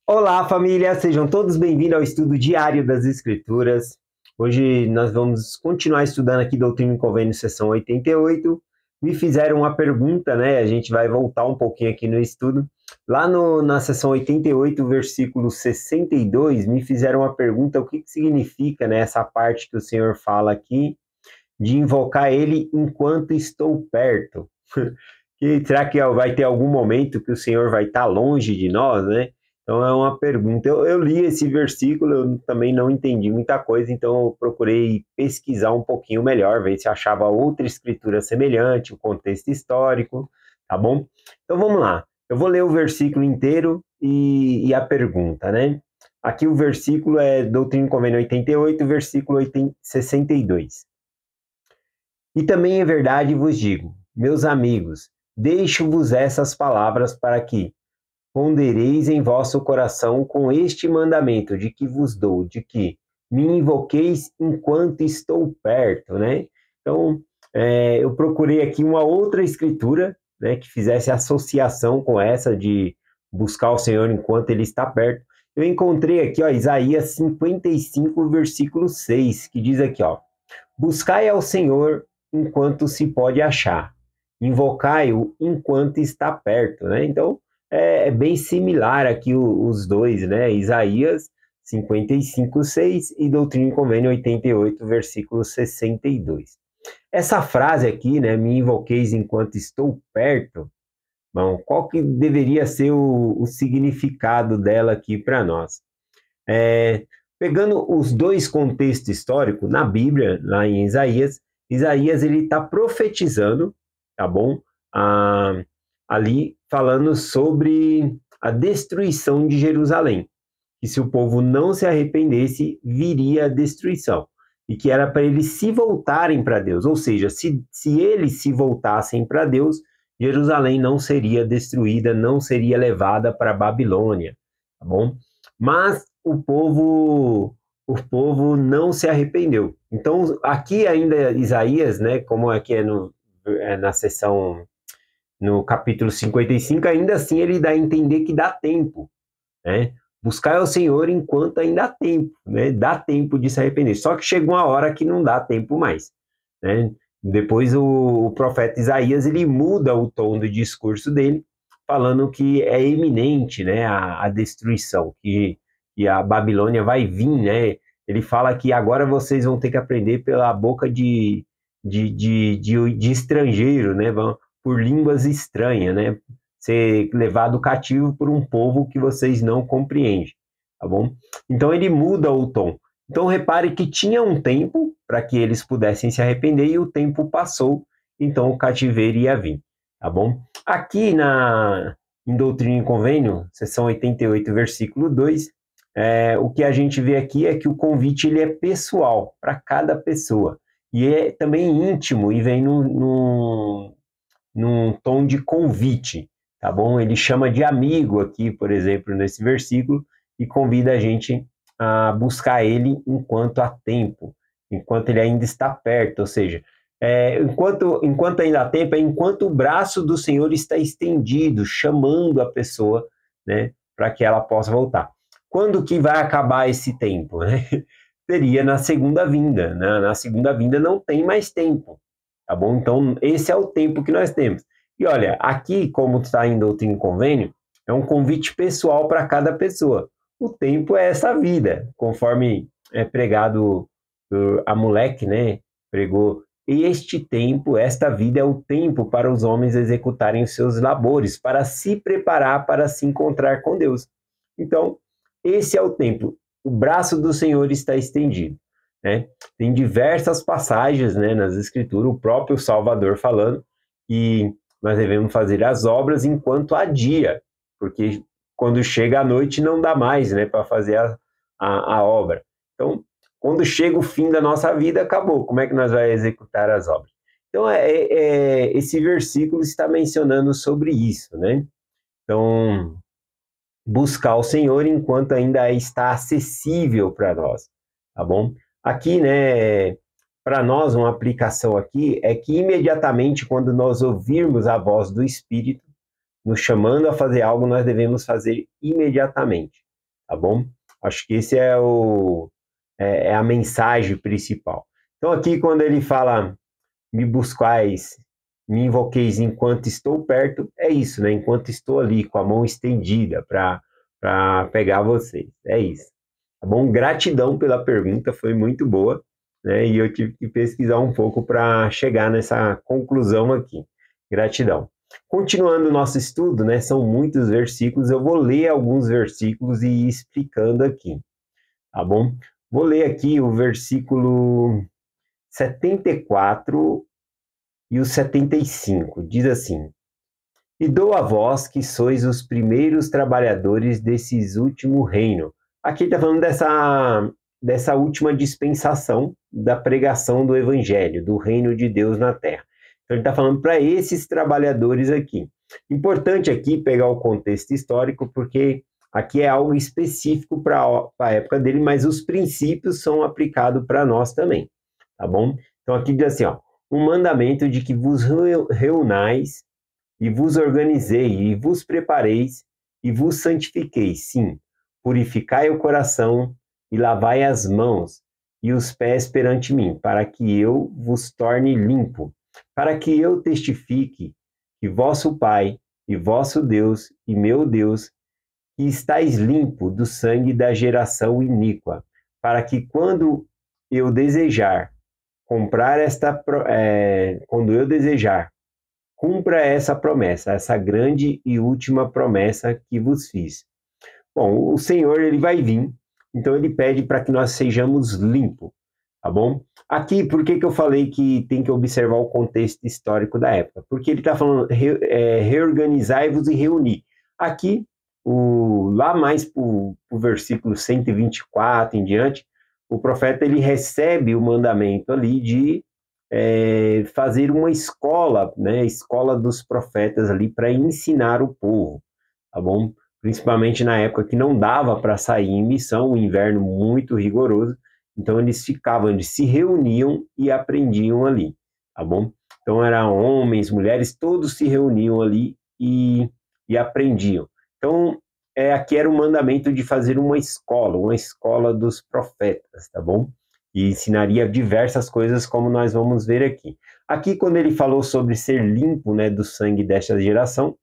Olá, família! Sejam todos bem-vindos ao estudo diário das Escrituras. Hoje nós vamos continuar estudando aqui Doutrina e Convênio, seção 88. Me fizeram uma pergunta, né? A gente vai voltar um pouquinho aqui no estudo. Lá na seção 88, versículo 62, me fizeram uma pergunta: o que significa, né, essa parte que o Senhor fala aqui, de invocar Ele enquanto estou perto? Será que vai ter algum momento que o Senhor vai estar longe de nós, né? Então é uma pergunta. Eu li esse versículo, eu também não entendi muita coisa, então eu procurei pesquisar um pouquinho melhor, ver se achava outra escritura semelhante, o contexto histórico, tá bom? Então vamos lá. Eu vou ler o versículo inteiro e a pergunta, né? Aqui o versículo é Doutrina e Convênio 88, versículo 62. E também é verdade vos digo, meus amigos, deixo-vos essas palavras para que pondereis em vosso coração com este mandamento de que vos dou, de que me invoqueis enquanto estou perto, né? Então, eu procurei aqui uma outra escritura, né, que fizesse associação com essa de buscar o Senhor enquanto Ele está perto. Eu encontrei aqui, ó, Isaías 55, versículo 6, que diz aqui, ó: buscai ao Senhor enquanto se pode achar, invocai-o enquanto está perto, né? Então, é bem similar aqui os dois, né? Isaías 55, 6 e Doutrina e Convênio 88, versículo 62. Essa frase aqui, né? Me invoqueis enquanto estou perto. Bom, qual que deveria ser o significado dela aqui para nós? Pegando os dois contextos históricos, na Bíblia, lá em Isaías, Isaías ele está profetizando, tá bom? Ali falando sobre a destruição de Jerusalém, que se o povo não se arrependesse, viria a destruição, e que era para eles se voltarem para Deus, ou seja, se eles se voltassem para Deus, Jerusalém não seria destruída, não seria levada para a Babilônia, tá bom? Mas o povo não se arrependeu. Então, aqui ainda Isaías, né, como aqui na seção, no capítulo 55, ainda assim ele dá a entender que dá tempo, né? Buscar o Senhor enquanto ainda há tempo, né? Dá tempo de se arrepender. Só que chega uma hora que não dá tempo mais, né? Depois o profeta Isaías ele muda o tom do discurso dele, falando que é iminente, né, a destruição, que a Babilônia vai vir, né? Ele fala que agora vocês vão ter que aprender pela boca de estrangeiro, né? Por línguas estranhas, né? Ser levado cativo por um povo que vocês não compreendem, tá bom? Então ele muda o tom. Então repare que tinha um tempo para que eles pudessem se arrepender e o tempo passou, então o cativeiro ia vir, tá bom? Aqui em Doutrina e Convênio, seção 88, versículo 2, o que a gente vê aqui é que o convite ele é pessoal, para cada pessoa, e é também íntimo e vem num tom de convite, tá bom? Ele chama de amigo aqui, por exemplo, nesse versículo, e convida a gente a buscar ele enquanto há tempo, enquanto ele ainda está perto, ou seja, enquanto ainda há tempo, é enquanto o braço do Senhor está estendido, chamando a pessoa, né, para que ela possa voltar. Quando que vai acabar esse tempo, né? Seria na segunda vinda, né? Na segunda vinda não tem mais tempo, tá bom? Então, esse é o tempo que nós temos. E olha, aqui, como está em Doutrina e Convênio, é um convite pessoal para cada pessoa. O tempo é essa vida, conforme é pregado por Amulek, né? Pregou, este tempo, esta vida é o tempo para os homens executarem os seus labores, para se preparar para se encontrar com Deus. Então, esse é o tempo. O braço do Senhor está estendido, né? Tem diversas passagens, né, nas Escrituras, o próprio Salvador falando que nós devemos fazer as obras enquanto há dia, porque quando chega a noite não dá mais, né, para fazer a obra. Então, quando chega o fim da nossa vida, acabou. Como é que nós vamos executar as obras? Então, esse versículo está mencionando sobre isso, né? Então, buscar o Senhor enquanto ainda está acessível para nós, tá bom? Aqui, né, para nós, uma aplicação aqui é que imediatamente quando nós ouvirmos a voz do Espírito nos chamando a fazer algo, nós devemos fazer imediatamente. tá bom? Acho que esse é a mensagem principal. Então aqui quando ele fala, me buscais, me invoqueis enquanto estou perto, é isso, né? Enquanto estou ali com a mão estendida para pegar vocês, é isso. Tá bom? Gratidão pela pergunta, foi muito boa, né? E eu tive que pesquisar um pouco para chegar nessa conclusão aqui. Gratidão. Continuando o nosso estudo, né? São muitos versículos, eu vou ler alguns versículos e ir explicando aqui, tá bom? Vou ler aqui o versículo 74 e o 75. Diz assim: E dou a vós que sois os primeiros trabalhadores desses último reino. Aqui está falando dessa última dispensação da pregação do evangelho, do reino de Deus na terra. Então ele está falando para esses trabalhadores aqui. Importante aqui pegar o contexto histórico, porque aqui é algo específico para a época dele, mas os princípios são aplicados para nós também, tá bom? Então aqui diz assim, ó, um mandamento de que vos reunais e vos organizei, e vos prepareis, e vos santifiqueis, sim, purificai o coração, e lavai as mãos e os pés perante mim, para que eu vos torne limpo, para que eu testifique que vosso Pai, e vosso Deus, e meu Deus, que estáis limpo do sangue da geração iníqua, para que quando eu desejar quando eu desejar cumpra essa promessa, essa grande e última promessa que vos fiz. Bom, o Senhor, ele vai vir, então ele pede para que nós sejamos limpos, tá bom? Aqui, por que eu falei que tem que observar o contexto histórico da época? Porque ele está falando, reorganizai-vos e reunir. Aqui, lá mais para o versículo 124 em diante, o profeta ele recebe o mandamento ali de fazer uma escola, né, escola dos profetas ali para ensinar o povo, tá bom? Principalmente na época que não dava para sair em missão, um inverno muito rigoroso, então eles se reuniam e aprendiam ali, tá bom? Então eram homens, mulheres, todos se reuniam ali e aprendiam. Então aqui era o mandamento de fazer uma escola dos profetas, tá bom? E ensinaria diversas coisas, como nós vamos ver aqui. Aqui, quando ele falou sobre ser limpo, né, do sangue desta geração,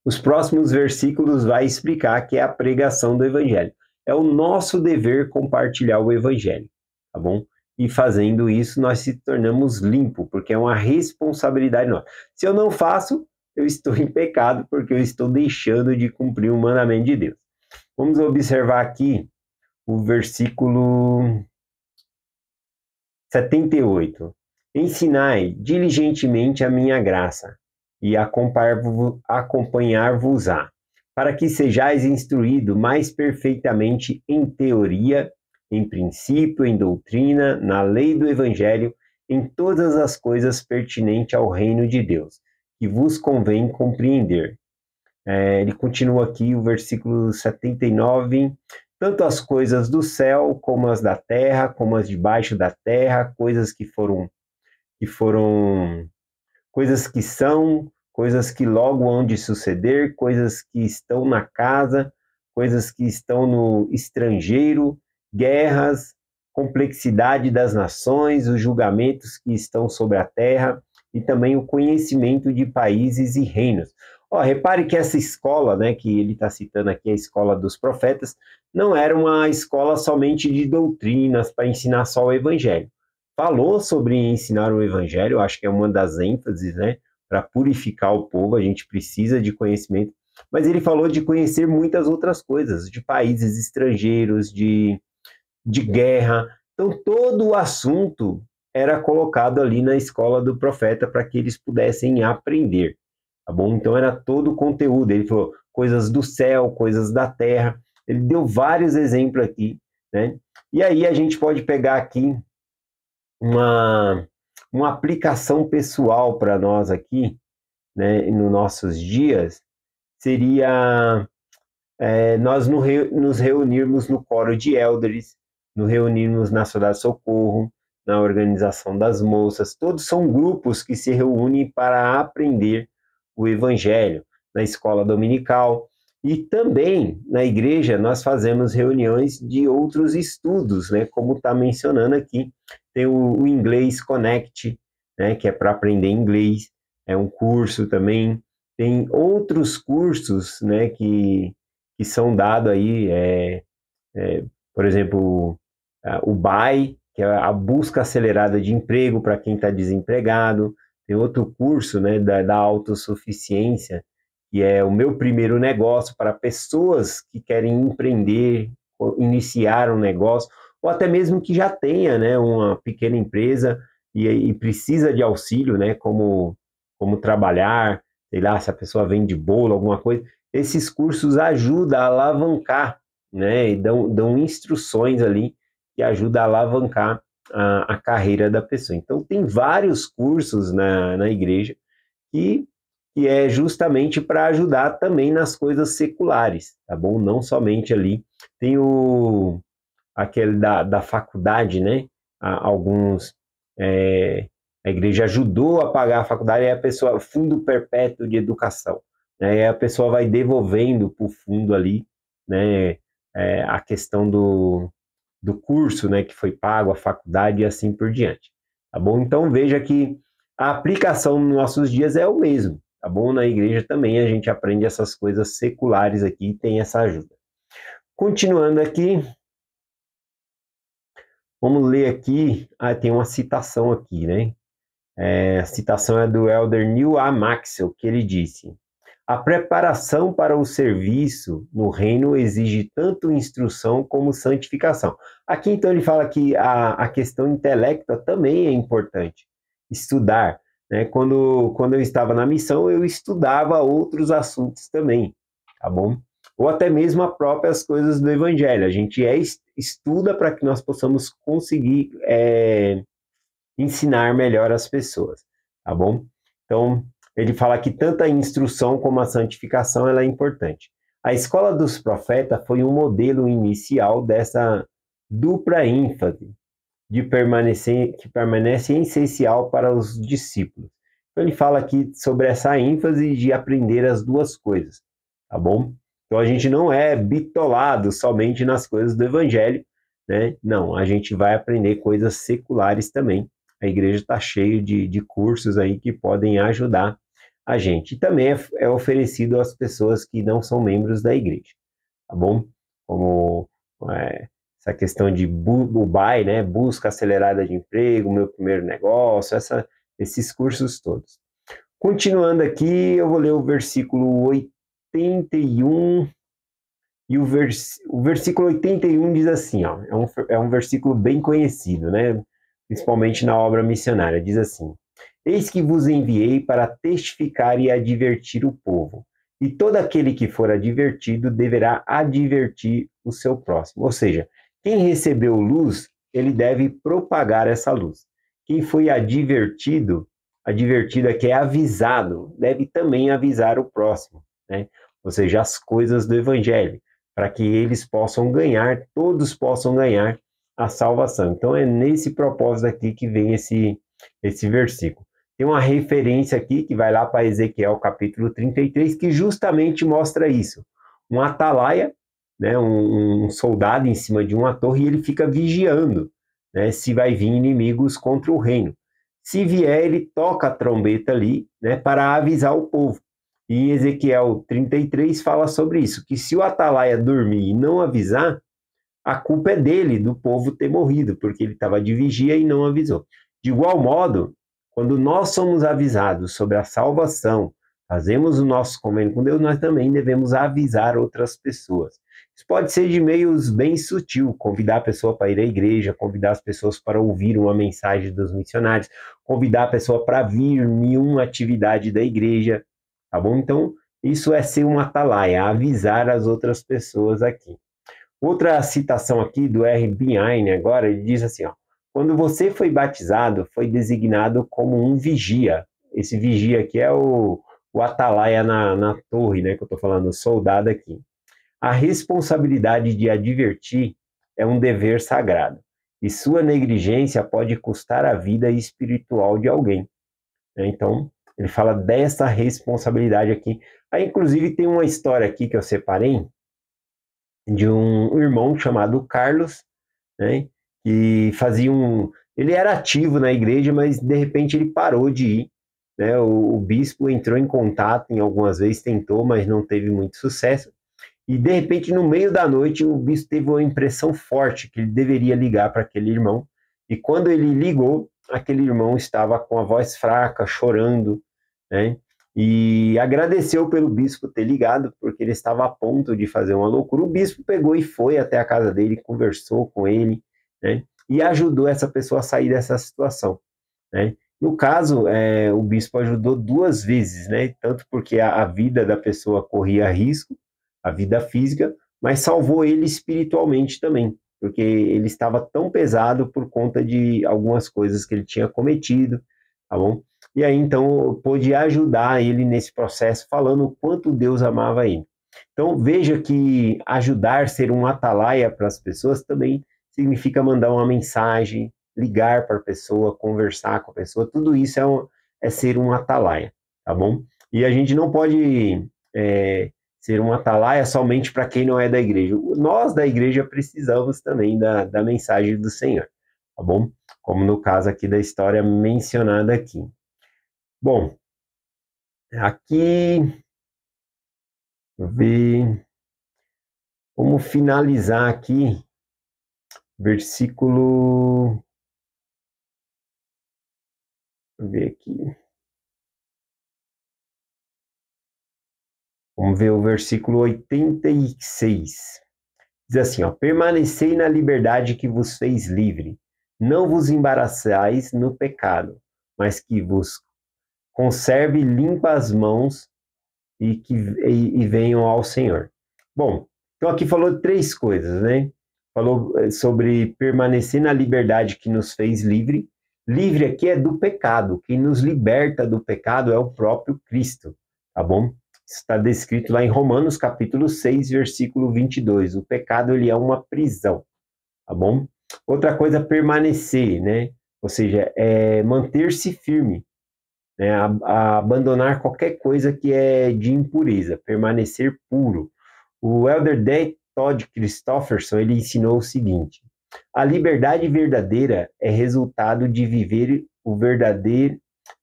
os próximos versículos vai explicar que é a pregação do evangelho. É o nosso dever compartilhar o evangelho, tá bom? E fazendo isso, nós se tornamos limpos, porque é uma responsabilidade nossa. Se eu não faço, eu estou em pecado, porque eu estou deixando de cumprir o mandamento de Deus. Vamos observar aqui o versículo 78. Ensinai diligentemente a minha graça, e acompanhar-vos-á, para que sejais instruído mais perfeitamente em teoria, em princípio, em doutrina, na lei do evangelho, em todas as coisas pertinentes ao reino de Deus, que vos convém compreender. Ele continua aqui, o versículo 79, tanto as coisas do céu, como as da terra, como as debaixo da terra, coisas que foram, coisas que são, coisas que logo hão de suceder, coisas que estão na casa, coisas que estão no estrangeiro, guerras, complexidade das nações, os julgamentos que estão sobre a terra e também o conhecimento de países e reinos. Repare que essa escola, né, que ele está citando aqui, a escola dos profetas, não era uma escola somente de doutrinas para ensinar só o evangelho. Falou sobre ensinar o evangelho, acho que é uma das ênfases, né, para purificar o povo, a gente precisa de conhecimento, mas ele falou de conhecer muitas outras coisas, de países estrangeiros, de guerra. Então, todo o assunto era colocado ali na escola do profeta para que eles pudessem aprender, tá bom? Então, era todo o conteúdo. Ele falou coisas do céu, coisas da terra. Ele deu vários exemplos aqui, né? E aí a gente pode pegar aqui uma aplicação pessoal para nós aqui, né, nos nossos dias, seria nós nos reunirmos no coro de elders, nos reunirmos na Saudade Socorro, na Organização das Moças, todos são grupos que se reúnem para aprender o Evangelho, na escola dominical. E também na igreja nós fazemos reuniões de outros estudos, né? Como está mencionando aqui, tem o Inglês Connect, né? Que é para aprender inglês, é um curso também. Tem outros cursos, né? Que são dados aí, por exemplo, o BAE, que é a busca acelerada de emprego para quem está desempregado. Tem outro curso, né? Da autossuficiência, que é o meu primeiro negócio para pessoas que querem empreender, iniciar um negócio, ou até mesmo que já tenha, né, uma pequena empresa e precisa de auxílio, né, como trabalhar, sei lá, se a pessoa vende bolo, alguma coisa. Esses cursos ajudam a alavancar, né, e dão instruções ali que ajudam a alavancar a carreira da pessoa. Então, tem vários cursos na igreja que que é justamente para ajudar também nas coisas seculares, tá bom? Não somente ali. Tem aquele da faculdade, né? Alguns. A igreja ajudou a pagar a faculdade, e a pessoa, Fundo Perpétuo de Educação. Né? E a pessoa vai devolvendo para o fundo ali, né? A questão do curso, né? Que foi pago, a faculdade e assim por diante. Tá bom? Então veja que a aplicação nos nossos dias é o mesmo, tá bom? Na igreja também a gente aprende essas coisas seculares aqui e tem essa ajuda. Continuando aqui, vamos ler aqui, tem uma citação aqui, né? A citação é do elder Neil A. Maxwell, que ele disse: a preparação para o serviço no reino exige tanto instrução como santificação. Aqui, então, ele fala que a questão intelecta também é importante. Estudar. Né? Quando eu estava na missão, eu estudava outros assuntos também, tá bom? Ou até mesmo as próprias coisas do evangelho. A gente estuda para que nós possamos conseguir ensinar melhor as pessoas, tá bom? Então, ele fala que tanto a instrução como a santificação ela é importante. A escola dos profetas foi um modelo inicial dessa dupla ênfase que permanece essencial para os discípulos. Então, ele fala aqui sobre essa ênfase de aprender as duas coisas, tá bom? Então, a gente não é bitolado somente nas coisas do evangelho, né? Não, a gente vai aprender coisas seculares também. A igreja está cheia de cursos aí que podem ajudar a gente. E também é oferecido às pessoas que não são membros da igreja, tá bom? Como essa questão de BAE, né? Busca acelerada de emprego, meu primeiro negócio, esses cursos todos. Continuando aqui, eu vou ler o versículo 81, e o versículo 81 diz assim, ó, é um versículo bem conhecido, né? Principalmente na obra missionária, diz assim: eis que vos enviei para testificar e advertir o povo, e todo aquele que for advertido deverá advertir o seu próximo. Ou seja, quem recebeu luz, ele deve propagar essa luz. Quem foi advertido aqui é avisado, deve também avisar o próximo, né? Ou seja, as coisas do evangelho, para que eles possam ganhar, todos possam ganhar a salvação. Então é nesse propósito aqui que vem esse versículo. Tem uma referência aqui que vai lá para Ezequiel capítulo 33, que justamente mostra isso. Um atalaia, né, um soldado em cima de uma torre, e ele fica vigiando, né, se vai vir inimigos contra o reino. Se vier, ele toca a trombeta ali, né, para avisar o povo. E Ezequiel 33 fala sobre isso, que se o atalaia dormir e não avisar, a culpa é dele, do povo ter morrido, porque ele estava de vigia e não avisou. De igual modo, quando nós somos avisados sobre a salvação, fazemos o nosso convênio com Deus, nós também devemos avisar outras pessoas. Isso pode ser de meios bem sutil, convidar a pessoa para ir à igreja, convidar as pessoas para ouvir uma mensagem dos missionários, convidar a pessoa para vir em uma atividade da igreja, tá bom? Então, isso é ser um atalaia, avisar as outras pessoas aqui. Outra citação aqui do R. Beine, agora, ele diz assim, ó: quando você foi batizado, foi designado como um vigia. Esse vigia aqui é o atalaia na torre, né, que eu estou falando, o soldado aqui. A responsabilidade de advertir é um dever sagrado, e sua negligência pode custar a vida espiritual de alguém. Então, Ele fala dessa responsabilidade aqui. Aí, inclusive, tem uma história aqui que eu separei de um irmão chamado Carlos, né? Que fazia um... Ele era ativo na igreja, mas de repente ele parou de ir, né? O bispo entrou em contato em algumas vezes, tentou, mas não teve muito sucesso. E de repente, no meio da noite, o bispo teve uma impressão forte que ele deveria ligar para aquele irmão. E quando ele ligou, aquele irmão estava com a voz fraca, chorando, né? E agradeceu pelo bispo ter ligado, porque ele estava a ponto de fazer uma loucura. O bispo pegou e foi até a casa dele, conversou com ele, né? E ajudou essa pessoa a sair dessa situação, né? No caso, o bispo ajudou duas vezes, né? Tanto porque a vida da pessoa corria risco, a vida física, mas salvou ele espiritualmente também, porque ele estava tão pesado por conta de algumas coisas que ele tinha cometido, tá bom? E aí, então, pôde ajudar ele nesse processo, falando o quanto Deus amava ele. Então, veja que ajudar, ser um atalaia para as pessoas também significa mandar uma mensagem, ligar para a pessoa, conversar com a pessoa, tudo isso é ser um atalaia, tá bom? E a gente não pode ser um atalaia somente para quem não é da igreja. Nós da igreja precisamos também da mensagem do Senhor, tá bom? Como no caso aqui da história mencionada aqui. Bom, aqui, ver, vamos finalizar aqui, versículo, deixa eu ver aqui, vamos ver o versículo 86, diz assim, ó, permanecei na liberdade que vos fez livre, não vos embaraçais no pecado, mas que vos conserve limpa as mãos e venham ao Senhor. Bom, então aqui falou de três coisas, né? Falou sobre permanecer na liberdade que nos fez livre. Livre aqui é do pecado. Quem nos liberta do pecado é o próprio Cristo, tá bom? Isso está descrito lá em Romanos capítulo 6, versículo 22. O pecado, ele é uma prisão, tá bom? Outra coisa, permanecer, né? Ou seja, é manter-se firme, né? A abandonar qualquer coisa que é de impureza, permanecer puro. O Elder D. Todd Christofferson, ele ensinou o seguinte: a liberdade verdadeira é resultado de viver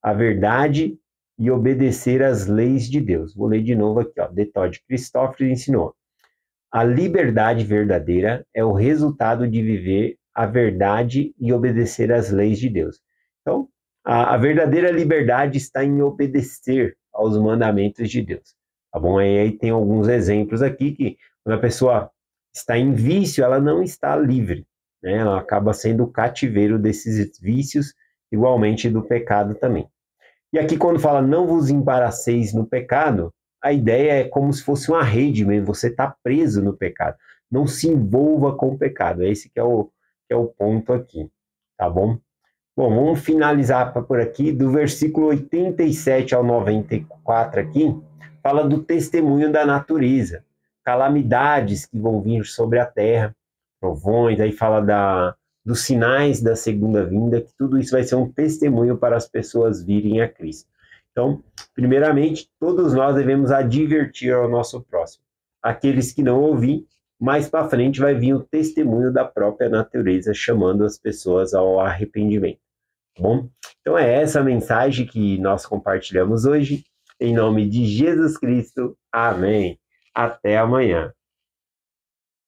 a verdade e obedecer às leis de Deus. Vou ler de novo aqui, ó. D. Todd Christofferson ensinou: a liberdade verdadeira é o resultado de viver a verdade e obedecer às leis de Deus. Então, a verdadeira liberdade está em obedecer aos mandamentos de Deus. Tá bom? Aí tem alguns exemplos aqui que quando a pessoa está em vício, ela não está livre, né? Ela acaba sendo o cativeiro desses vícios, igualmente do pecado também. E aqui quando fala não vos embaraceis no pecado, a ideia é como se fosse uma rede mesmo, você está preso no pecado. Não se envolva com o pecado, esse que é o ponto aqui, tá bom? Bom, vamos finalizar por aqui, do versículo 87 ao 94 aqui, fala do testemunho da natureza, calamidades que vão vir sobre a terra, trovões, aí fala dos sinais da segunda vinda, que tudo isso vai ser um testemunho para as pessoas virem a Cristo. Então, primeiramente, todos nós devemos advertir ao nosso próximo. Aqueles que não ouvir, mais para frente vai vir o testemunho da própria natureza, chamando as pessoas ao arrependimento. Tá bom? Então é essa mensagem que nós compartilhamos hoje. Em nome de Jesus Cristo. Amém. Até amanhã.